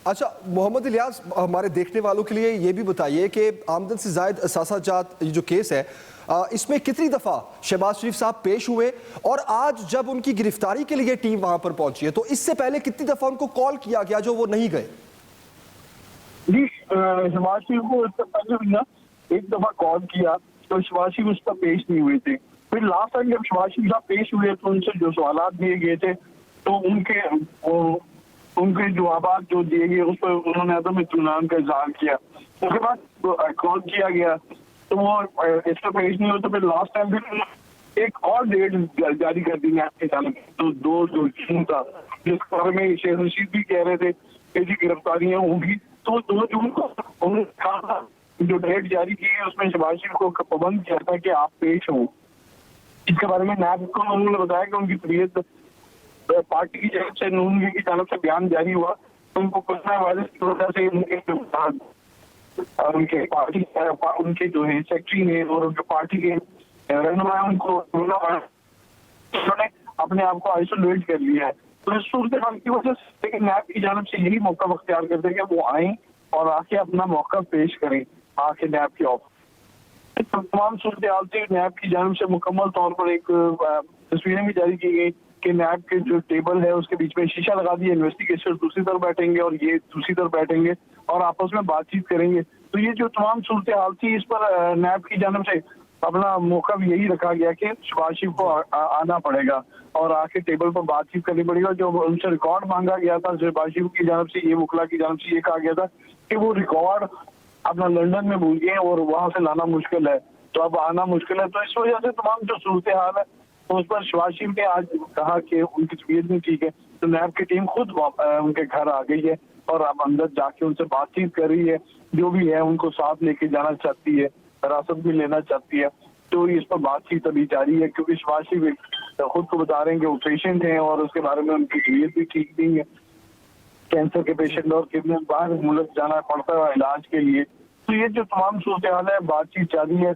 अच्छा मोहम्मद इलियास, हमारे देखने वालों के लिए ये भी बताइए कि आमदन से जायद असासा जात ये जो केस है, इसमें कितनी दफ़ा शहबाज शरीफ साहब पेश हुए, और आज जब उनकी गिरफ्तारी के लिए टीम वहां पर पहुंची है तो इससे पहले कितनी दफ़ा उनको कॉल किया गया जो वो नहीं गए? जी, शहबाज शरीफ को इससे पहले भी ना एक दफा कॉल किया तो शहबाज शरीफ उस पर पेश नहीं हुए थे। फिर लास्ट टाइम जब शहबाज शरीफ साहब पेश हुए तो उनसे जो सवाल दिए गए थे तो उनके जवाब जो दिए गए उस पर उन्होंने अदम इत्मीनान का इजहार किया। उसके बाद कॉल किया गया तो वो इस पर पेश नहीं हुए, तो फिर लास्ट टाइम फिर एक और डेट जारी कर दी आपके चालक तो 2 जून था, जिसके बारे में शेख रशीद भी कह रहे थे कि जी गिरफ्तारियां होंगी। तो 2 जून को उन्होंने कहा था, जो डेट जारी की है उसमें शहबाज शरीफ को पाबंद किया था कि आप पेश हो। इसके बारे में नायब को उन्होंने बताया कि उनकी तबीयत पार्टी की तरफ से नून लीग की तरफ से बयान जारी हुआ तो उनको कोरोना वायरस की वजह से उनके जो है सेक्रेटरी ने और जो पार्टी के रहनुमा उनको कोरोना वायरस उन्होंने अपने आप को आइसोलेट कर लिया है। तो इस सूरत हाल की वजह से लेकिन नैब की जानब से यही मौका अख्तियार करते हैं कि वो आए और आके अपना मौका पेश करें आके नैब के ऑफिस। तमाम सूरत हाल से नैब की जानब से मुकम्मल तौर पर एक तस्वीरें भी जारी की गई कि नैब के जो टेबल है उसके बीच में शीशा लगा दिया, इन्वेस्टिगेशन दूसरी तरफ बैठेंगे और ये दूसरी तरफ बैठेंगे और आपस में बातचीत करेंगे। तो ये जो तमाम सूरत हाल थी इस पर नैब की जानब से अपना मौका भी यही रखा गया कि शहबाज शरीफ को आना पड़ेगा और आके टेबल पर बातचीत करनी पड़ेगा। जो उनसे रिकॉर्ड मांगा गया था शहबाज शरीफ की जानब से, ये वकला की जानब से ये कहा गया था कि वो रिकॉर्ड अपना लंदन में भूल गए और वहां से लाना मुश्किल है, तो अब आना मुश्किल है। तो इस वजह से तमाम जो सूरत हाल है तो उस पर शहबाज शरीफ ने आज कहा कि उनकी तबीयत नहीं ठीक है, तो नैब की टीम खुद उनके घर आ गई है और अब अंदर जाके उनसे बातचीत कर रही है। जो भी है उनको साथ लेके जाना चाहती है, हिरासत भी लेना चाहती है। तो इस पर बातचीत अभी जारी है क्योंकि शहबाज शरीफ खुद को बता रहे हैं कि वो पेशेंट हैं और उसके बारे में उनकी तबीयत भी ठीक नहीं है, कैंसर के पेशेंट, और कितने बाहर मुल्क जाना पड़ता है इलाज के लिए। तो ये जो तमाम सूरत हाल है बातचीत जारी है।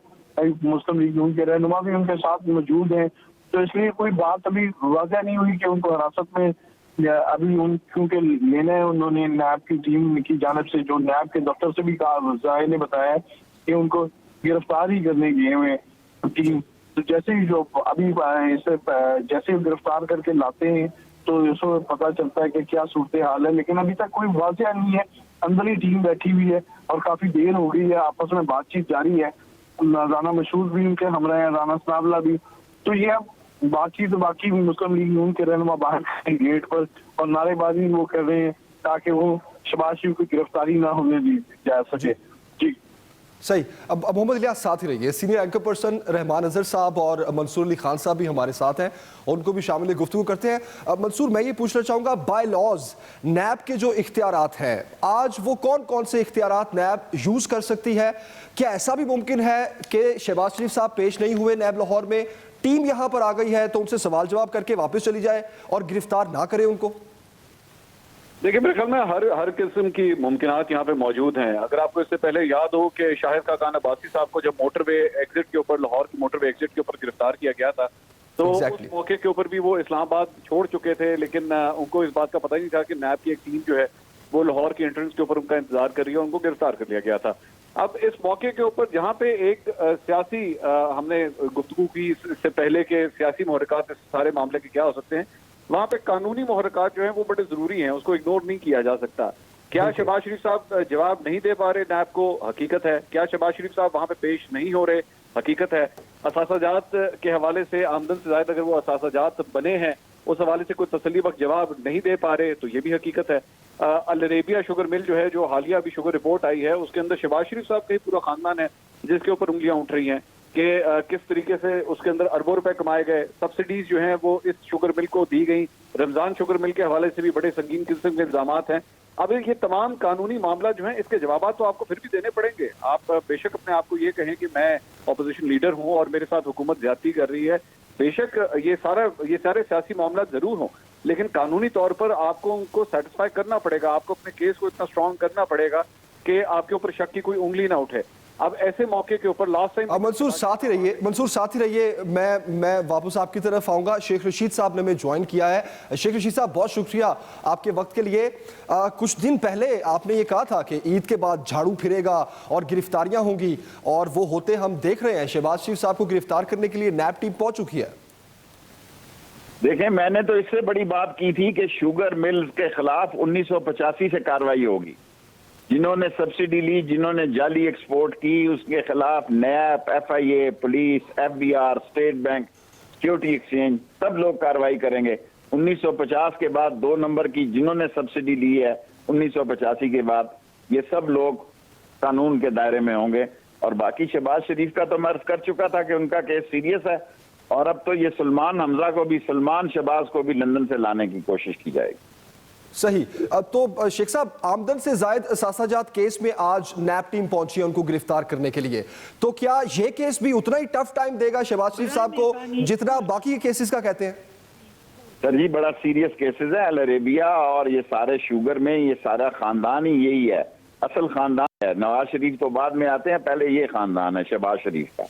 मुस्लिम लीग नून के रहनुमा भी उनके साथ मौजूद हैं, तो इसलिए कोई बात अभी वाज़ह नहीं हुई कि उनको हिरासत में अभी क्योंकि लेना है। उन्होंने नैब की टीम की जानब से, जो नैब के दफ्तर से भी कहा, जाए ने बताया कि उनको गिरफ्तार ही करने गए हुए टीम। तो जैसे ही जो अभी इसे जैसे ही गिरफ्तार करके लाते हैं तो इसको पता चलता है कि क्या सूरत हाल है, लेकिन अभी तक कोई वाज़ह नहीं है। अंदर ही टीम बैठी हुई है और काफी देर हो गई है, आपस में बातचीत जारी है। राना मशहूर भी उनके हमरा है, राना सनावला भी। तो ये अब बातचीत बाकी मुस्लिम लीग नून के रहनुमा बाहर गेट पर और नारेबाजी वो कर रहे हैं ताकि वो शहबाज शरीफ की गिरफ्तारी ना होने दी जा सके। जी सही। अब मोहम्मद इलियास साथ ही रहिए। Senior anchor person Rahman Azhar साहब और मंसूर अली खान साहब भी हमारे साथ हैं, उनको भी शामिल गुफ्तगू करते हैं। मंसूर, मैं ये पूछना चाहूँगा, बाय लॉज नैब के जो इख्तियारात हैं आज वो कौन कौन से इख्तियारात नैब यूज़ कर सकती है? क्या ऐसा भी मुमकिन है कि शहबाज शरीफ साहब पेश नहीं हुए नैब लाहौर में, टीम यहाँ पर आ गई है तो उनसे सवाल जवाब करके वापस चली जाए और गिरफ्तार ना करे उनको? देखिए, मेरे ख्याल में हर किस्म की मुमकिनात यहाँ पे मौजूद हैं। अगर आपको इससे पहले याद हो कि शाहिद खाकान अब्बासी साहब को जब मोटरवे एग्जिट के ऊपर, लाहौर की मोटरवे एग्जिट के ऊपर गिरफ्तार किया गया था तो उस मौके के ऊपर भी वो इस्लामाबाद छोड़ चुके थे, लेकिन उनको इस बात का पता ही नहीं था कि नैब की एक टीम जो है वो लाहौर की एंट्रेंस के ऊपर उनका इंतजार कर रही है, उनको गिरफ्तार कर लिया गया था। अब इस मौके के ऊपर जहाँ पे एक सियासी हमने गुफ्तगू की इससे पहले के सियासी मुहर्रिकात इस सारे मामले के क्या हो सकते हैं, वहाँ पे कानूनी मुहर्रिकात जो हैं वो बड़े जरूरी हैं, उसको इग्नोर नहीं किया जा सकता। क्या शहबाज शरीफ साहब जवाब नहीं दे पा रहे नैब को? हकीकत है। क्या शहबाज शरीफ साहब वहाँ पे पेश नहीं हो रहे? हकीकत है। असासाजात के हवाले से आमदन से ज्यादा अगर वो असासाजात बने हैं उस हवाले से कोई तसल्ली बख्श जवाब नहीं दे पा रहे, तो ये भी हकीकत है। अल अरेबिया शुगर मिल जो है, जो हालिया अभी शुगर रिपोर्ट आई है, उसके अंदर शहबाज शरीफ साहब का ही पूरा खानदान है जिसके ऊपर उंगलियां उठ रही हैं कि किस तरीके से उसके अंदर अरबों रुपए कमाए गए। सब्सिडीज जो हैं वो इस शुगर मिल को दी गई। रमजान शुगर मिल के हवाले से भी बड़े संगीन किस्म के इल्जाम हैं। अब ये तमाम कानूनी मामला जो है इसके जवाब तो आपको फिर भी देने पड़ेंगे। आप बेशक अपने आप को ये कहें कि मैं ऑपोजिशन लीडर हूँ और मेरे साथ हुकूमत ज्यादती कर रही है, बेशक ये सारे सियासी मामला जरूर हों, लेकिन कानूनी तौर पर आपको उनको सेटिस्फाई करना पड़ेगा। आपको अपने केस को इतना स्ट्रांग करना पड़ेगा कि आपके ऊपर शक की कोई उंगली ना उठे। अब ऐसे मौके के ऊपर लास्ट टाइम मंसूर साथ ही रहिए, मैं वापस आपकी तरफ आऊंगा। शेख रशीद साहब ने हमें ज्वाइन किया है। शेख रशीद साहब, बहुत शुक्रिया आपके वक्त के लिए। कुछ दिन पहले आपने ये कहा था कि ईद के बाद झाड़ू फिरेगा और गिरफ्तारियां होंगी, और वो होते हम देख रहे हैं। शहबाज शरीफ साहब को गिरफ्तार करने के लिए नैब टीम पहुंच चुकी है। देखें, मैंने तो इससे बड़ी बात की थी कि शुगर मिल्स के खिलाफ 1985 से कार्रवाई होगी। जिन्होंने सब्सिडी ली, जिन्होंने जाली एक्सपोर्ट की, उसके खिलाफ nap, FIA, police, FBR, state bank, security exchange, सब लोग कार्रवाई करेंगे। 1950 के बाद 2 नंबर की जिन्होंने सब्सिडी ली है 1985 के बाद, ये सब लोग कानून के दायरे में होंगे। और बाकी शहबाज शरीफ का तो मैं अर्ज कर चुका था कि उनका केस सीरियस है, और अब तो ये सलमान हमजा को भी, सलमान शहबाज को भी लंदन से लाने की कोशिश की जाएगी। सही। तो शेख साहब, आमदन से जायद असासाजात केस में आज नैब टीम पहुंची है उनको गिरफ्तार करने के लिए, तो क्या यह केस भी उतना ही टफ टाइम देगा शहबाज शरीफ साहब को जितना बाकी के केसेस का कहते हैं? सर जी, बड़ा सीरियस केसेस है। अल अरेबिया और ये सारे शुगर में ये सारा खानदान ही यही है, असल खानदान है। नवाज शरीफ तो बाद में आते हैं, पहले ये खानदान है शहबाज शरीफ का।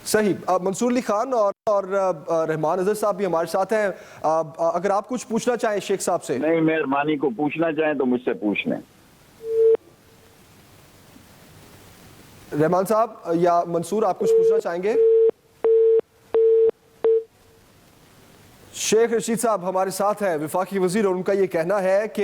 सही। मंसूर अली खान और रहमान अजहर साहब भी हमारे साथ हैं। अगर आप कुछ पूछना चाहें शेख साहब से। नहीं, मेहरबानी को पूछना चाहें तो मुझसे पूछ लें। रहमान साहब या मंसूर, आप कुछ पूछना चाहेंगे? शेख रशीद साहब हमारे साथ हैं, विफाकी वजीर, और उनका ये कहना है कि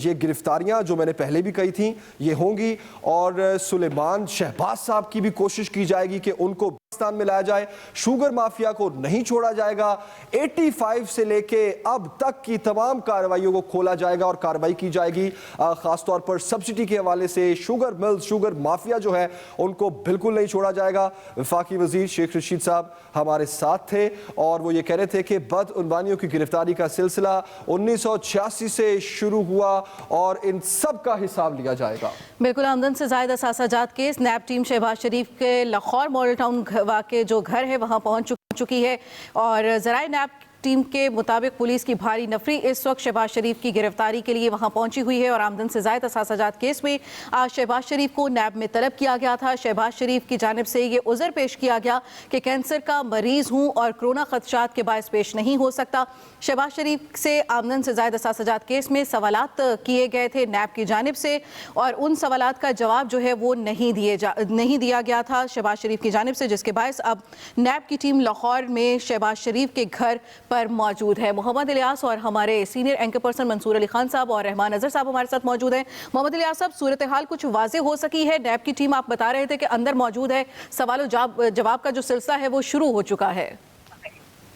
ये गिरफ्तारियां जो मैंने पहले भी कही थी ये होंगी, और सुलेमान शहबाज साहब की भी कोशिश की जाएगी कि उनको पाकिस्तान में लाया जाए। शुगर माफिया को नहीं छोड़ा जाएगा। 85 से लेके अब तक की तमाम कार्रवाइयों को खोला जाएगा और कार्रवाई की जाएगी, खासतौर पर सब्सिडी के हवाले से। शुगर मिल्स, शुगर माफिया जो है उनको बिल्कुल नहीं छोड़ा जाएगा। विफाकी वजीर शेख रशीद साहब हमारे साथ थे, और वो ये कह रहे थे कि बदउनवानियों की गिरफ्तारी का सिलसिला 1986 से शुरू हुआ और इन सब का हिसाब लिया जाएगा। बिल्कुल। आमदन से जायद असासाजात केस, नैब टीम शहबाज शरीफ के लाहौर मॉडल टाउन वाक़े जो घर है वहां पहुंच चुकी है, और ज़राए नैब टीम के मुताबिक पुलिस की भारी नफरी इस वक्त शहबाज शरीफ की गिरफ्तारी के लिए वहां पहुंची हुई है। और आमदन से जायद असासाजात केस में आज शहबाज शरीफ को नैब में तलब किया गया था। शहबाज शरीफ की जानिब से ये उज़र पेश किया गया कि कैंसर का मरीज हूं और कोरोना खदशात के बायस पेश नहीं हो सकता। शहबाज शरीफ से आमदन से जायद असासाजात केस में सवालात किए गए थे नैब की जानिब से, और उन सवालात का जवाब जो है वो नहीं दिया गया था शहबाज शरीफ की जानिब से, जिसके बायस अब नैब की टीम लाहौर में शहबाज शरीफ के घर पर मौजूद है। मोहम्मद इलियास और हमारे senior anchor person Mansoor Ali Khan साहब और रहमान अजहर साहब हमारे साथ मौजूद हैं। मोहम्मद इलियास साहब, सूरत हाल कुछ वाज़ेह हो सकी है? नैब की टीम आप बता रहे थे कि अंदर मौजूद है, सवाल जवाब का जो सिलसिला है वो शुरू हो चुका है।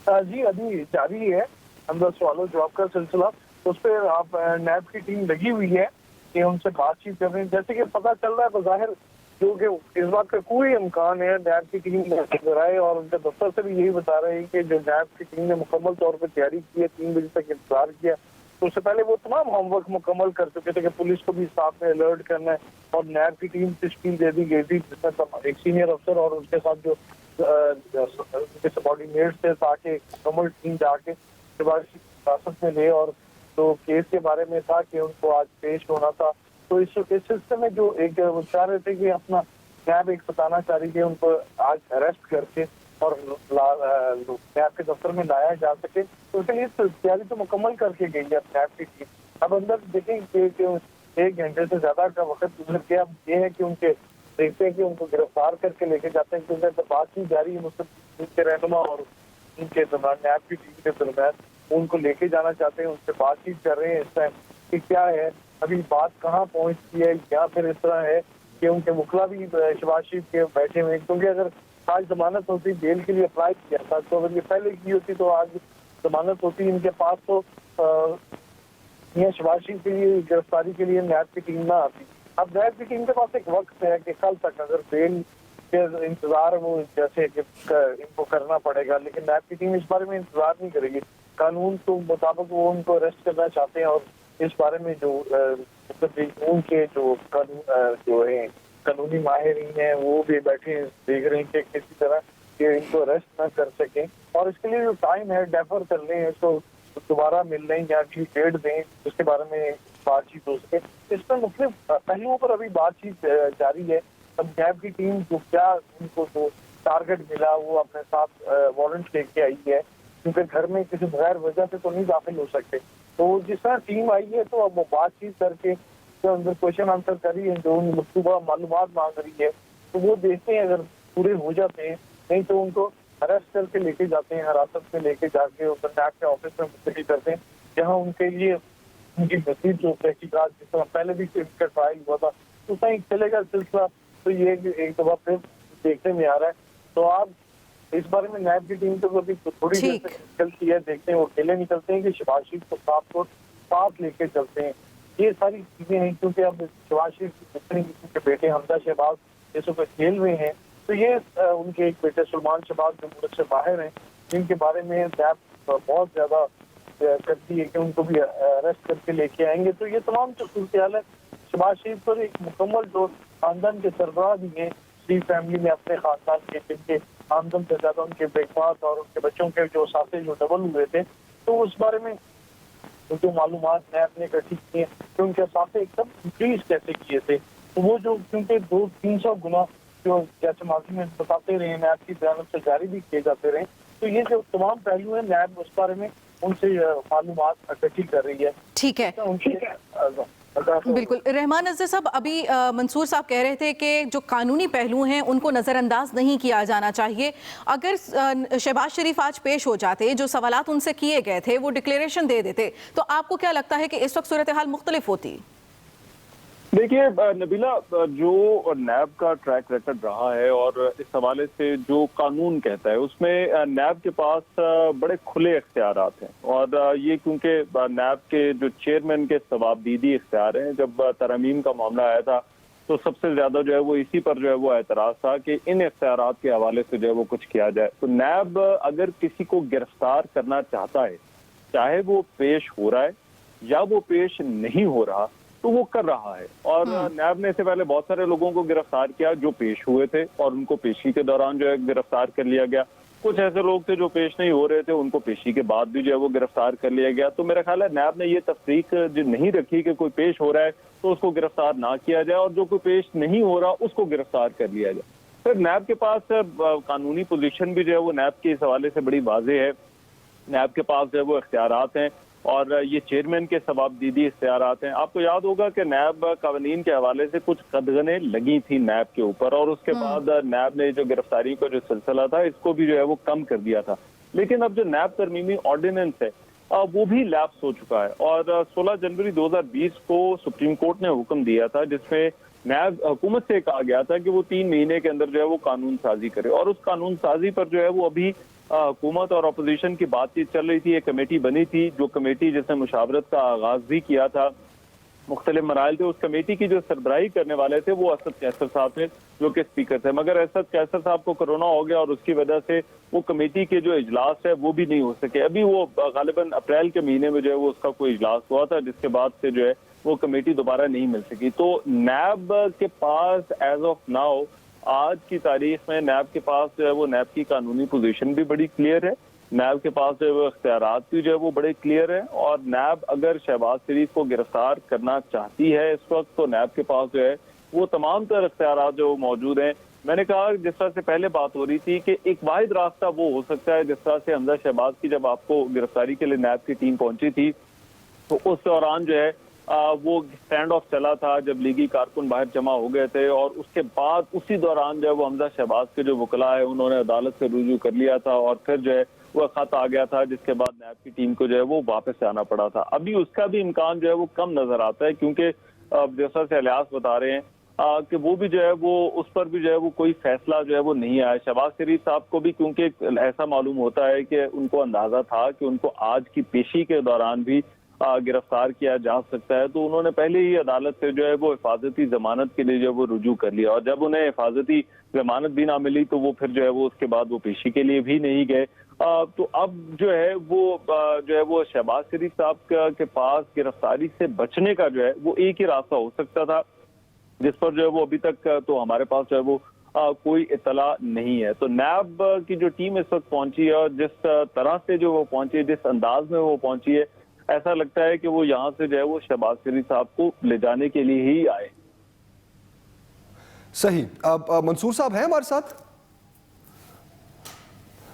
जी, अभी जारी है अंदर सवालों जवाब का सिलसिला। उस पर आप नैब की टीम लगी हुई है कि उनसे बातचीत कर रहे हैं। जैसे कि पता चल रहा है बज़ाहिर जो कि इस बात का कोई इम्कान है, नैब की टीम नजर आए, और उनके दफ्तर से भी यही बता रहे हैं कि जो नैब की टीम ने मुकम्मल तौर पर तैयारी की है, 3 बजे तक इंतजार किया, तो उससे पहले वो तमाम होमवर्क मुकम्मल कर चुके थे कि पुलिस को भी साथ में अलर्ट करना है। और नैब की टीम तश्कील दे दी गई थी, जिसमें एक सीनियर अफसर और उसके साथ जो सबॉर्डिनेट थे, ताकि मुकम्मल टीम जाके हिरासत में ले, और तो केस के बारे में था कि उनको आज पेश होना था। तो इस सिलसिले में जो एक वो चाह रहे थे कि अपना नैब एक सताना चाह रही थी उनको आज अरेस्ट करके और नैब के दफ्तर में लाया जा सके, तो उसके लिए तैयारी तो मुकम्मल करके गई है नैब की टीम। अब अंदर देखेंगे कि 1 घंटे से ज्यादा का वक्त गुजर गया। अब ये है कि उनके देखते हैं कि उनको गिरफ्तार करके लेके जाते हैं, क्योंकि बातचीत जारी है मुस्लिम के रहनुमा और उनके दरमियान, नैब की टीम के दरमियान। उनको लेके जाना चाहते हैं, उनसे बातचीत कर रहे हैं इस टाइम कि क्या है, अभी बात कहाँ पहुंचती है, या फिर इस तरह है कि उनके मुखला भी शहबाज शरीफ के बैठे हुए। क्योंकि अगर आज जमानत होती, बेल के लिए अप्लाई किया था, तो अगर ये पहले की होती तो आज जमानत होती इनके पास, तो ये शहबाज शरीफ के लिए गिरफ्तारी के लिए नैब की टीम ना आती। अब नैब की टीम के पास एक वक्त है कि कल तक अगर बेल के इंतजार वो जैसे कि इनको करना पड़ेगा, लेकिन नैब की टीम इस बारे में इंतजार नहीं करेगी। कानून के मुताबिक वो उनको अरेस्ट करना चाहते हैं, और इस बारे में जो उनके जो है कानूनी माहिरीन हैं वो भी बैठे देख रहे हैं कि किसी तरह के इनको अरेस्ट न कर सकें, और इसके लिए जो टाइम है डेफर कर लें, इसको दोबारा मिल लें या डेट दें जिसके बारे में बातचीत हो सके। इस पर मुख्तलिफ पहलुओं पर अभी बातचीत जारी है। अब नैब की टीम जो क्या उनको जो टारगेट मिला वो अपने साथ वारंट लेके आई है, क्योंकि घर में किसी बगैर वजह से तो नहीं दाखिल हो सकते। तो जिस तरह टीम आई है तो अब वो बातचीत करके जो अंदर क्वेश्चन आंसर करी है, जो मकतूबा मालूमात मांग रही है, तो वो देखते हैं अगर पूरे हो जाते हैं, नहीं तो उनको अरेस्ट करके लेके जाते हैं, हिरासत में लेके जाके उनको नैब के ऑफिस में मुंतकिल करते हैं, जहाँ उनके लिए उनकी मजीद जो तहकीकात जिस तरह पहले भी इनका ट्रायल हुआ था तो कहीं चलेगा सिलसिला। तो ये एक दफा फिर देखने में आ रहा है। तो आप इस बारे में नैब की टीम तो अभी थोड़ी देर से निकलती है, देखते हैं वो अकेले निकलते हैं कि शहबाज शरीफ को साथ लेके चलते हैं। ये सारी चीजें हैं, क्योंकि अब शहबाज शरीफ के बेटे हमजा शहबाज इस वक्त जेल में हैं, तो ये उनके एक बेटे सुलेमान शहबाज जो मुल्क से बाहर हैं, जिनके बारे में नैब बहुत ज्यादा करती है कि उनको भी अरेस्ट करके लेके आएंगे। तो ये तमाम जो सूरत है, शहबाज शरीफ पर एक मुकम्मल जो खानदान के सरबराह भी हैं शरीफ फैमिली में, अपने खानदान के जिनके आमदन से ज्यादा उनके ब्रेकफास्ट और उनके बच्चों के जो साथे जो डबल हुए थे, तो उस बारे में जो मालूमात नैब ने इकट्ठी की है कि उनके साथे एकदम इंक्रीज कैसे किए थे, तो वो जो क्योंकि 200-300 गुना जो जैसे माजी में बताते रहे, नैब की बयानत से जारी भी किए जाते रहे, तो ये जो तमाम पहलू है नैब उस बारे में उनसे मालूमात इकट्ठी कर रही है। ठीक है, बिल्कुल। रहमान नज़र साहब, अभी मंसूर साहब कह रहे थे कि जो कानूनी पहलू हैं उनको नज़रअंदाज नहीं किया जाना चाहिए। अगर शहबाज शरीफ आज पेश हो जाते, जो सवालात उनसे किए गए थे वो डिक्लेरेशन दे देते, तो आपको क्या लगता है कि इस वक्त सूरत हाल मुख्तलिफ होती? देखिए नबीला, जो नैब का ट्रैक रिकॉर्ड रहा है और इस हवाले से जो कानून कहता है उसमें नैब के पास बड़े खुले इख्तियारात हैं, और ये क्योंकि नैब के जो चेयरमैन के सवाबदीदी इख्तियार हैं, जब तरमीम का मामला आया था तो सबसे ज्यादा जो है वो इसी पर जो है वो एतराज था कि इन इख्तियारात के हवाले से जो है वो कुछ किया जाए। तो नैब अगर किसी को गिरफ्तार करना चाहता है, चाहे वो पेश हो रहा है या वो पेश नहीं हो रहा, तो वो कर रहा है। और नैब ने इससे पहले बहुत सारे लोगों को गिरफ्तार किया जो पेश हुए थे और उनको पेशी के दौरान जो है गिरफ्तार कर लिया गया। कुछ ऐसे लोग थे जो पेश नहीं हो रहे थे, उनको पेशी के बाद भी जो है वो गिरफ्तार कर लिया गया। तो मेरा ख्याल है नैब ने ये तफरीक जो नहीं रखी कि कोई पेश हो रहा है तो उसको गिरफ्तार ना किया जाए और जो कोई पेश नहीं हो रहा उसको गिरफ्तार कर लिया जाए। फिर नैब के पास कानूनी पोजीशन भी जो है वो नैब के इस हवाले से बड़ी वाज़ेह है। नैब के पास जो है वो इख्तियारात हैं और ये चेयरमैन के सवाबदीदी इख्तियारात हैं। आपको याद होगा कि नैब कानून के हवाले से कुछ कदगनें लगी थी नैब के ऊपर, और उसके बाद नैब ने जो गिरफ्तारी का जो सिलसिला था इसको भी जो है वो कम कर दिया था। लेकिन अब जो नैब तरमीमी ऑर्डिनेंस है वो भी लैप्स हो चुका है, और 16 जनवरी 2020 को सुप्रीम कोर्ट ने हुक्म दिया था जिसमें नैब हुकूमत से कहा गया था कि वो 3 महीने के अंदर जो है वो कानून साजी करे। और उस कानून साजी पर जो है वो अभी हुकूमत और अपोजिशन की बातचीत चल रही थी। एक कमेटी बनी थी, जो कमेटी जिसने मुशावरत का आगाज भी किया था, मुख्तलिफ मराइल थे। उस कमेटी की जो सरबराही करने वाले थे वो असद कैसर साहब थे, जो कि स्पीकर थे। मगर असद कैसर साहब को कोरोना हो गया और उसकी वजह से वो कमेटी के जो इजलास है वो भी नहीं हो सके। अभी वो गालिबन अप्रैल के महीने में जो है वो उसका कोई इजलास हुआ था, जिसके बाद से जो है वो कमेटी दोबारा नहीं मिल सकी। तो नैब के पास एज ऑफ नाउ, आज की तारीख में नैब के पास जो है वो नैब की कानूनी पोजीशन भी बड़ी क्लियर है, नैब के पास जो है वो इख्तियारात भी जो है वो बड़े क्लियर है। और नैब अगर शहबाज शरीफ को गिरफ्तार करना चाहती है इस वक्त, तो नैब के पास जो है वो तमाम तरह इख्तियारात जो मौजूद हैं। मैंने कहा जिस तरह से पहले बात हो रही थी कि एक वाहिद रास्ता वो हो सकता है, जिस तरह से हमजा शहबाज की जब आपको गिरफ्तारी के लिए नैब की टीम पहुंची थी तो उस दौरान जो है वो स्टैंड ऑफ चला था जब लीगी कारकुन बाहर जमा हो गए थे, और उसके बाद उसी दौरान जो है वो हमजा शहबाज के जो वकला है उन्होंने अदालत से रुजू कर लिया था, और फिर जो है वो खत आ गया था, जिसके बाद नैब की टीम को जो है वो वापस आना पड़ा था। अभी उसका भी इम्कान जो है वो कम नजर आता है, क्योंकि जैसा से अलियास बता रहे हैं कि वो भी जो है वो उस पर भी जो है वो कोई फैसला जो है वो नहीं आया। शहबाज शरीफ साहब को भी क्योंकि ऐसा मालूम होता है कि उनको अंदाजा था कि उनको आज की पेशी के दौरान भी गिरफ्तार किया जा सकता है, तो उन्होंने पहले ही अदालत से जो है वो हिफाजती जमानत के लिए जो है वो रुजू कर लिया। और जब उन्हें हिफाजती जमानत भी ना मिली तो वो फिर जो है वो उसके बाद वो पेशी के लिए भी नहीं गए। तो अब जो है वो शहबाज शरीफ साहब के पास गिरफ्तारी से बचने का जो है वो एक ही रास्ता हो सकता था, जिस पर जो है वो अभी तक तो हमारे पास जो है वो कोई इतला नहीं है। तो नैब की जो टीम इस वक्त पहुंची है और जिस तरह से जो वो पहुंची है, जिस अंदाज में वो पहुंची है, ऐसा लगता है कि वो यहाँ से जो है वो शहबाज शरीफ साहब को ले जाने के लिए ही आए। सही। अब मंसूर साहब हैं हमारे साथ?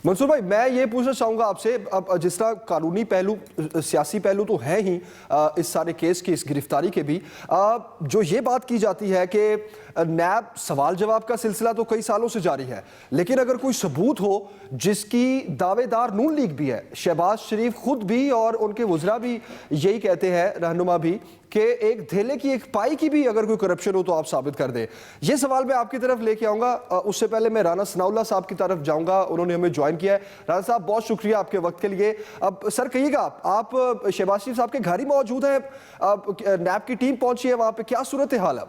मंसूर भाई, मैं ये पूछना चाहूंगा आपसे, अब जिस तरह कानूनी पहलू, सियासी पहलू तो है ही इस सारे केस की, इस गिरफ्तारी के भी, जो ये बात की जाती है कि नैब सवाल जवाब का सिलसिला तो कई सालों से जारी है, लेकिन अगर कोई सबूत हो जिसकी दावेदार नून लीग भी है, शहबाज शरीफ खुद भी और उनके वज़रा भी यही कहते हैं, रहनुमा भी, कि एक धेले की एक पाई की भी अगर कोई करप्शन हो तो आप साबित कर दें। ये सवाल मैं आपकी तरफ लेके आऊंगा, उससे पहले मैं राना सनाउल्लाह साहब की तरफ जाऊंगा, उन्होंने हमें ज्वाइन किया है। राना साहब, बहुत शुक्रिया आपके वक्त के लिए। अब सर कहिएगा, आप शहबाज शरीफ साहब के घर ही मौजूद हैं, नैब की टीम पहुंची है वहां पे, क्या सूरत हाल है?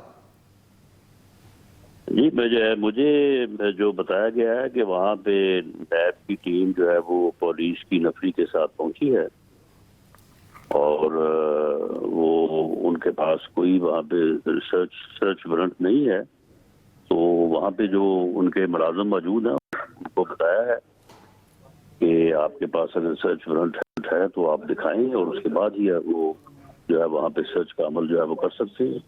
जी, मुझे जो बताया गया है कि वहाँ पे नैब की टीम जो है वो पुलिस की नफरी के साथ पहुंची है और वो उनके पास कोई वहाँ पे सर्च वारंट नहीं है। तो वहाँ पे जो उनके मुलाजिम मौजूद हैं उनको बताया है कि आपके पास अगर सर्च वारंट है तो आप दिखाएं और उसके बाद ही वो जो है वहाँ पे सर्च का अमल जो है वो कर सकते हैं।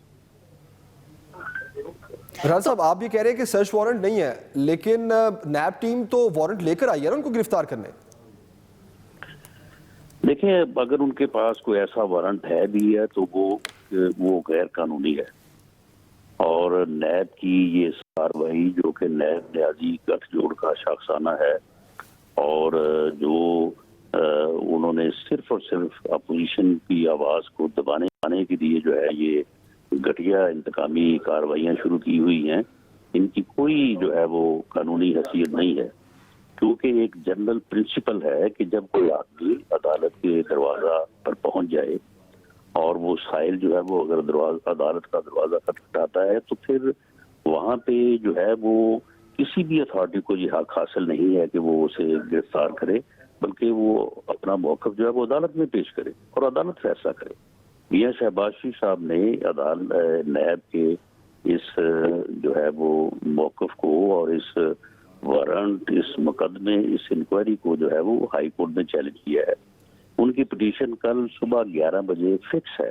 राज साहब, आप भी कह रहे हैं कि सर्च वारंट नहीं है, लेकिन नैब टीम तो वारंट लेकर आई है ना उनको गिरफ्तार करने। देखिए, अगर उनके पास कोई ऐसा वारंट है भी है तो वो गैर कानूनी है और नैब की ये कार्रवाई जो कि नैब न्याजी गठजोड़ का शाखसाना है और जो उन्होंने सिर्फ और सिर्फ अपोजिशन की आवाज को दबाने के लिए जो है ये घटिया इंतकामी कार्रवाइयां शुरू की हुई हैं, इनकी कोई जो है वो कानूनी हैसियत नहीं है। क्योंकि एक जनरल प्रिंसिपल है कि जब कोई आदमी अदालत के दरवाजा पर पहुंच जाए और वो साइल जो है वो अगर अदालत का दरवाजा खटखटाता है तो फिर वहां पे जो है वो किसी भी अथॉरिटी को ये हक हासिल नहीं है कि वो उसे गिरफ्तार करे, बल्कि वो अपना मौक़िफ़ जो है वो अदालत में पेश करे और अदालत फैसला करे। मियां शहबाज शरीफ साहब ने नैब के इस जो है वो मौक़िफ़ को और इस वारंट, इस मुकदमे, इस इंक्वायरी को जो है वो हाई कोर्ट में चैलेंज किया है। उनकी पिटीशन कल सुबह 11 बजे फिक्स है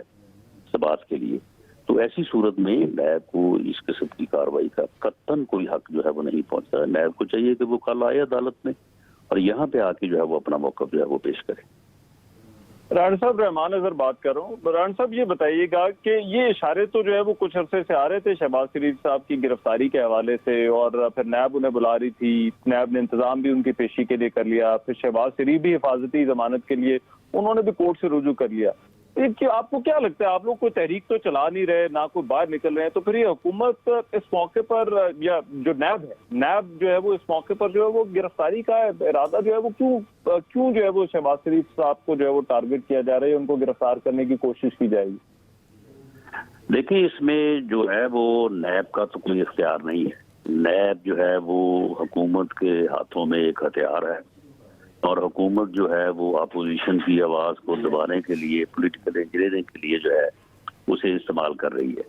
समाअत के लिए। तो ऐसी सूरत में नैब को इस किस्म की कार्रवाई का कतन कोई हक जो है वो नहीं पहुंचता। नैब को चाहिए कि वो कल आए अदालत में और यहाँ पे आके जो है वो अपना मौक़िफ़ जो है वो पेश करे। राणा साहब, रहमान अजहर बात कर रहा हूँ। राणा साहब, ये बताइएगा कि ये इशारे तो जो है वो कुछ अरसे से आ रहे थे शहबाज शरीफ साहब की गिरफ्तारी के हवाले से और फिर नैब उन्हें बुला रही थी, नैब ने इंतजाम भी उनकी पेशी के लिए कर लिया, फिर शहबाज शरीफ भी हिफाजती जमानत के लिए उन्होंने भी कोर्ट से रुजू कर लिया। आपको क्या लगता है, आप लोग कोई तहरीक तो चला नहीं रहे, ना कोई बाहर निकल रहे हैं, तो फिर ये हुकूमत इस मौके पर या जो नैब है, नैब जो है वो इस मौके पर जो है वो गिरफ्तारी का इरादा जो है वो क्यों जो है वो शहबाज शरीफ साहब को जो है वो टारगेट किया जा रहा है, उनको गिरफ्तार करने की कोशिश की जाएगी? देखिए, इसमें जो है वो नैब का तो कोई इख्तियार नहीं है। नैब जो है वो हुकूमत के हाथों में एक हथियार है और हुकूमत जो है वो अपोजिशन की आवाज को दबाने के लिए, पॉलिटिकल इंजीनियरिंग के लिए जो है उसे इस्तेमाल कर रही है।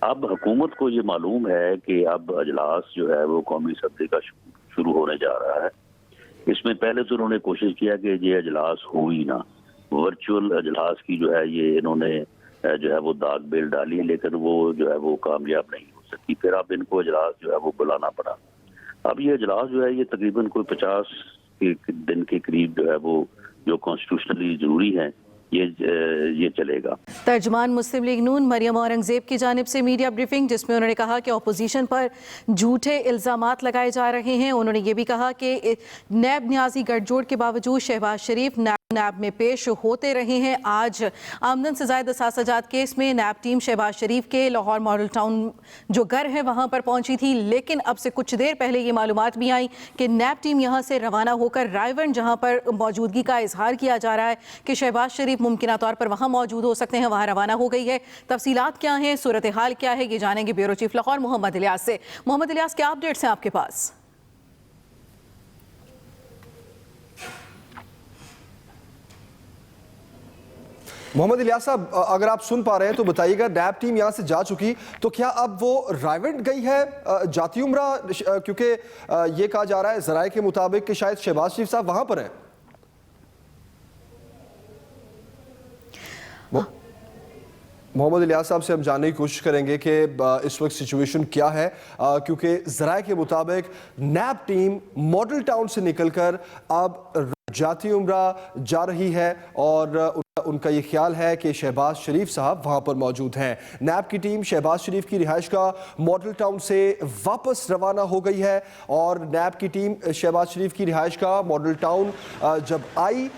अब हुकूमत को ये मालूम है कि अब अजलास जो है वो कौमी असम्बली का शुरू होने जा रहा है। इसमें पहले तो उन्होंने कोशिश किया कि ये अजलास हो ही ना, वर्चुअल अजलास की जो है ये इन्होंने जो है वो दाग बेल डाली, लेकिन वो जो है वो कामयाब नहीं हो सकी। फिर अब इनको अजलास जो है वो बुलाना पड़ा। अब ये अजलास जो है ये तकरीबन कोई 50 दिन के करीब जो है वो जो कॉन्स्टिट्यूशनली जरूरी है ये चलेगा। तर्जुमान मुस्लिम लीग नून मरियम औरंगजेब की जानिब से मीडिया ब्रीफिंग, जिसमें उन्होंने कहा कि अपोजिशन पर झूठे इल्जामात लगाए जा रहे हैं। उन्होंने ये भी कहा कि नैब न्याजी गठजोड़ के बावजूद शहबाज शरीफ नैब में पेश होते रहे हैं। आज आमदन से ज़ायद असासाजात केस में नैब टीम शहबाज शरीफ के लाहौर मॉडल टाउन जो घर है वहाँ पर पहुँची थी, लेकिन अब से कुछ देर पहले ये मालूमात भी आई कि नैब टीम यहाँ से रवाना होकर रायवन, जहाँ पर मौजूदगी का इजहार किया जा रहा है कि शहबाज शरीफ मुमकिन तौर पर वहाँ मौजूद हो सकते हैं, वहाँ रवाना हो गई है। तफसीलात क्या हैं, सूरत हाल क्या है, ये जानेंगे ब्यूरो चीफ लाहौर मोहम्मद इलियास से। मोहम्मद इलियास, क्या अपडेट्स हैं आपके पास? मोहम्मद इलियास साहब, अगर आप सुन पा रहे हैं तो बताइएगा, नैब टीम यहाँ से जा चुकी, तो क्या अब वो रायवेंट गई है जाती उम्रा? क्योंकि ये कहा जा रहा है जराए के मुताबिक कि शायद शहबाज शरीफ साहब वहाँ पर हैं। मोहम्मद इलियास साहब से हम जानने की कोशिश करेंगे कि इस वक्त सिचुएशन क्या है, क्योंकि ज़राए के मुताबिक नैब टीम मॉडल टाउन से निकलकर अब जाती उम्रा जा रही है और उनका ये ख्याल है कि शहबाज शरीफ साहब वहां पर मौजूद हैं। नैब की टीम शहबाज शरीफ की रिहाइश का मॉडल टाउन से वापस रवाना हो गई है और नैब की टीम शहबाज शरीफ की रिहाइश का मॉडल टाउन जब आई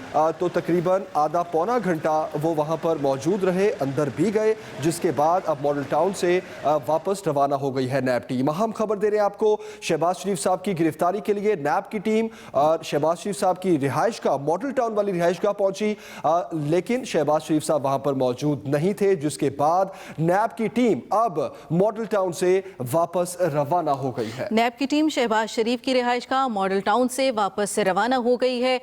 तो तकरीबन आधा पौना घंटा वो वहां पर मौजूद रहे, अंदर भी गए, जिसके बाद अब मॉडल टाउन से वापस रवाना हो गई है नैब टीम। हम खबर दे रहे हैं आपको शहबाज शरीफ साहब की गिरफ्तारी के लिए नैब की टीम शहबाज शरीफ साहब की रिहाइश का मॉडल टाउन वाली रिहाइश का पहुंची, लेकिन शहबाज शरीफ साहब वहां पर मौजूद नहीं थे, जिसके बाद नैब की टीम अब मॉडल टाउन से वापस रवाना हो गई है। नैब की टीम शहबाज शरीफ की रिहाइश का मॉडल टाउन से वापस से रवाना हो गई है।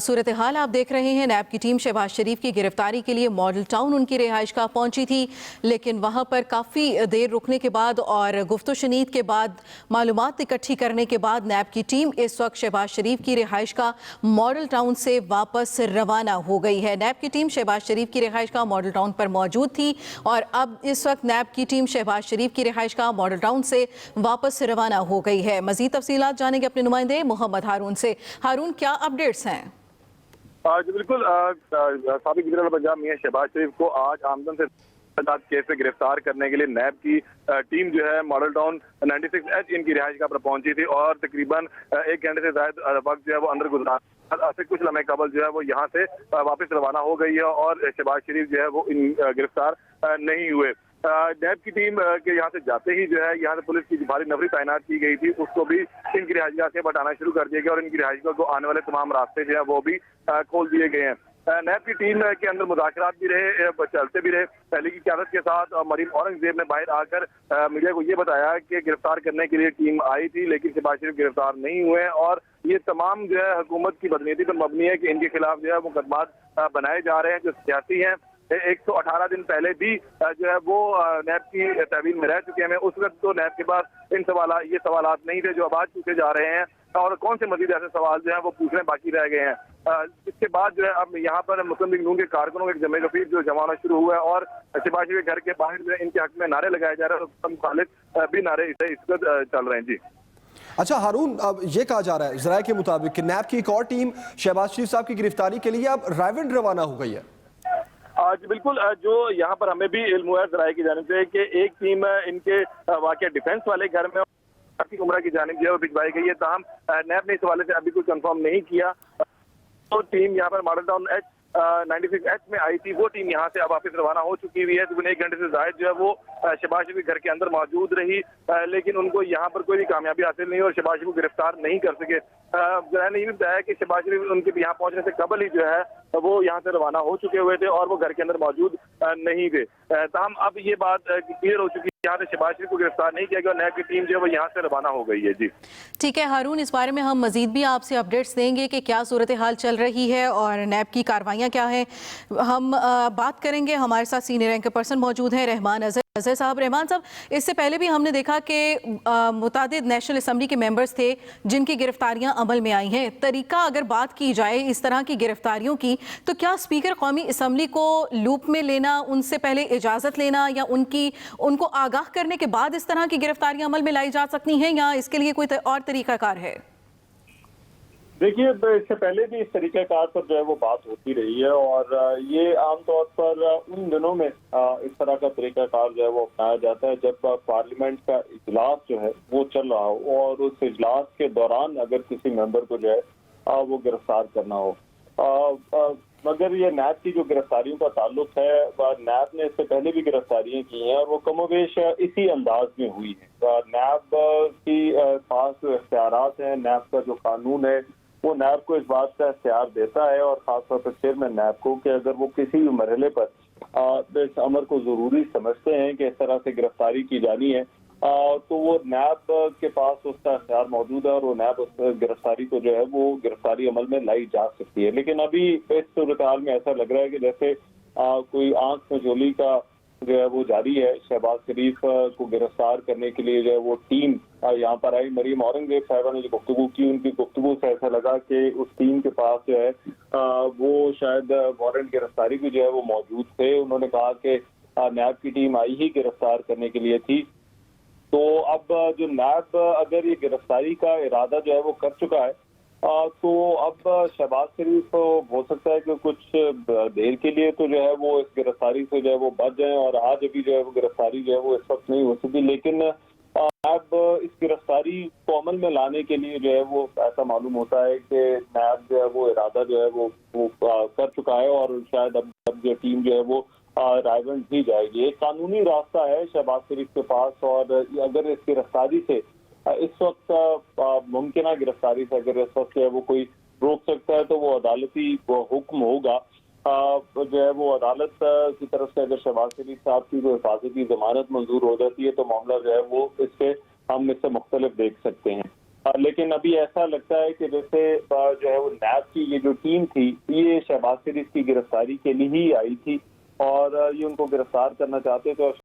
सूरत हाल आप देख रहे हैं। नैब की टीम शहबाज शरीफ की गिरफ्तारी के लिए मॉडल टाउन उनकी रिहाइश का पहुंची थी, लेकिन वहां पर काफ़ी देर रुकने के बाद और गुफ्तशनीद के बाद मालूमात इकट्ठी करने के बाद नैब की टीम इस वक्त शहबाज शरीफ की रिहाइश का मॉडल टाउन से वापस रवाना हो गई है। नैब की टीम शहबाज शरीफ की रिहाइश का मॉडल टाउन पर मौजूद थी और अब इस वक्त नैब की टीम शहबाज शरीफ की रिहाइश का मॉडल टाउन से वापस रवाना हो गई है। मजीद तफसीलात जानेंगे अपने नुमाइंदे मोहम्मद हारून से। हारून, क्या अपडेट्स हैं? जी बिल्कुल, साबिक वज़ीर पंजाब मियां शहबाज शरीफ को आज आमदन से केस से गिरफ्तार करने के लिए नैब की टीम जो है मॉडल टाउन 96H इनकी रिहाइश का पर पहुंची थी और तकरीबन 1 घंटे से ज्यादा वक्त जो है वो अंदर गुजरा से कुछ लम्हे कबल जो है वो यहाँ से वापस रवाना हो गई है और शहबाज शरीफ जो है वो गिरफ्तार नहीं हुए। नैब की टीम के यहाँ से जाते ही जो है यहाँ से पुलिस की भारी नफरी तैनात की गई थी, उसको भी इनकी रिहाइशगाह से हटाना शुरू कर दिया गया और इनकी रिहाइशगाह को आने वाले तमाम रास्ते जो है वो भी खोल दिए गए हैं। नैब की टीम के अंदर मुज़ाकरात भी रहे, चलते भी रहे। पहले की क़यादत के साथ मरीम औरंगजेब ने बाहर आकर मीडिया को ये बताया कि गिरफ्तार करने के लिए टीम आई थी, लेकिन शहबाज शरीफ गिरफ्तार नहीं हुए और ये तमाम जो है हुकूमत की बदनीयती पर मबनी है कि इनके खिलाफ जो है मुकदमात बनाए जा रहे हैं जो सियासी हैं। 118 दिन पहले भी जो है वो नैब की तहवील में रह चुके हैं। उस वक्त तो नैब के पास ये सवालात नहीं थे जो अब आज पूछे जा रहे हैं और कौन से मजीद ऐसे सवाल जो है वो पूछने बाकी रह गए हैं। इसके बाद जो है अब यहाँ पर मुस्लिम लीग नून के कारकुनों के जमे गफीर जो जमा होना शुरू हुआ है और शहबाज शरीफ के घर के बाहर जो है इनके हक में नारे लगाए जा रहे हैं और मुखालिफ भी नारे इस वक्त चल रहे हैं। जी अच्छा हारून, अब ये कहा जा रहा है ज़राए के मुताबिक कि नैब की एक और टीम शहबाज शरीफ साहब की गिरफ्तारी के लिए अब रायविंड रवाना हो गई है। आज बिल्कुल, जो यहाँ पर हमें भी इल्म हुआ है ज़राए की जानिब से कि एक टीम इनके वाक़या डिफेंस वाले घर में उम्रा की जानिब जो है वो भिजवाई गई है। ताहम नैब ने इस हवाले से अभी कुछ कंफर्म नहीं किया। तो टीम यहाँ पर मॉडल टाउन 96H में आई थी, वो टीम यहाँ से अब वापस रवाना हो चुकी हुई है। तकरीबन 1 घंटे से ज्यादा जो है वो शहबाज शरीफ घर के अंदर मौजूद रही, लेकिन उनको यहाँ पर कोई भी कामयाबी हासिल नहीं और शहबाज शरीफ को गिरफ्तार नहीं कर सके। ज़राए ने ये भी बताया कि शहबाज शरीफ उनके यहाँ पहुंचने से कबल ही जो है वो यहाँ से रवाना हो चुके हुए थे और वो घर के अंदर मौजूद नहीं थे। ताहम अब ये बात क्लियर हो चुकी है, यहाँ से शहबाज शरीफ को गिरफ्तार नहीं किया गया और नैब की टीम जो है वो यहाँ से रवाना हो गई है। जी ठीक है हारून, इस बारे में हम मजीद भी आपसे अपडेट्स देंगे कि क्या सूरत हाल चल रही है और नैब की कार्रवाइयाँ क्या हैं। हम बात करेंगे, हमारे साथ सीनियर एंकर पर्सन मौजूद हैं रहमान अजहर साहब। रहमान साहब, इससे पहले भी हमने देखा कि मुतादिद नेशनल असम्बली के मेंबर्स थे जिनकी गिरफ्तारियां अमल में आई हैं। तरीका अगर बात की जाए इस तरह की गिरफ्तारियों की, तो क्या स्पीकर कौमी असम्बली को लूप में लेना, उनसे पहले इजाज़त लेना या उनको आगाह करने के बाद इस तरह की गिरफ्तारियां अमल में लाई जा सकती हैं या इसके लिए कोई और तरीकाकार है? देखिए, इससे पहले भी इस तरीक़ाकार पर जो है वो बात होती रही है और ये आमतौर पर उन दिनों में इस तरह का तरीक़ाकार जो है वो अपनाया जाता है जब पार्लियामेंट का इजलास जो है वो चल रहा हो और उस इजलास के दौरान अगर किसी मेंबर को जो है वो गिरफ्तार करना हो। मगर ये नैब की जो गिरफ्तारियों का ताल्लुक है, नैब ने इससे पहले भी गिरफ्तारियां की हैं और वो कमोवेश इसी अंदाज में हुई है। नैब की खास जो इख्तियारात हैं, नैब का जो कानून है वो नैब को इस बात का इख्तियार देता है और खासतौर पर चेयरमैन नैब को कि अगर वो किसी भी मरहले पर इस अमर को जरूरी समझते हैं कि इस तरह से गिरफ्तारी की जानी है तो वो नैब के पास उसका इख्तियार मौजूद है और वो नैब उस गिरफ्तारी को जो है वो गिरफ्तारी अमल में लाई जा सकती है। लेकिन अभी इस सूरत हाल में ऐसा लग रहा है कि जैसे कोई आंख मझोली का जो है वो जारी है। शहबाज शरीफ को गिरफ्तार करने के लिए जो है वो टीम यहाँ पर आई। मरीम औरंगजेब साहिबा ने जो गुफ्तगू की, उनकी गुफ्तगू से ऐसा लगा कि उस टीम के पास जो है वो शायद वारंट गिरफ्तारी भी जो है वो मौजूद थे। उन्होंने कहा कि नैब की टीम आई ही गिरफ्तार करने के लिए थी। तो अब जो नैब अगर ये गिरफ्तारी का इरादा जो है वो कर चुका है, तो अब शहबाज शरीफ हो सकता है कि कुछ देर के लिए तो जो है वो इस गिरफ्तारी से जो है वो बच जाएं, और आज अभी जो है वो गिरफ्तारी जो है वो इस वक्त नहीं हो सकी। लेकिन नैब इस गिरफ्तारी को अमल में लाने के लिए जो है वो ऐसा मालूम होता है कि नैब जो है वो इरादा जो है वो कर चुका है, और शायद अब जो टीम जो है वो रायगंज ही जाएगी। एक कानूनी रास्ता है शहबाज शरीफ के पास, और अगर इस गिरफ्तारी से इस वक्त मुमकिन गिरफ्तारी से अगर इस वक्त जो है वो कोई रोक सकता है तो वो अदालती हुक्म होगा। जो है वो अदालत की तरफ से अगर शहबाज शरीफ साहब की कोई हिफाजती जमानत मंजूर हो जाती है तो मामला जो है वो हम इससे मुख्तलिफ देख सकते हैं। लेकिन अभी ऐसा लगता है कि जैसे जो है वो नैब की ये जो टीम थी ये शहबाज शरीफ की गिरफ्तारी के लिए ही आई थी, और ये उनको गिरफ्तार करना चाहते थे, और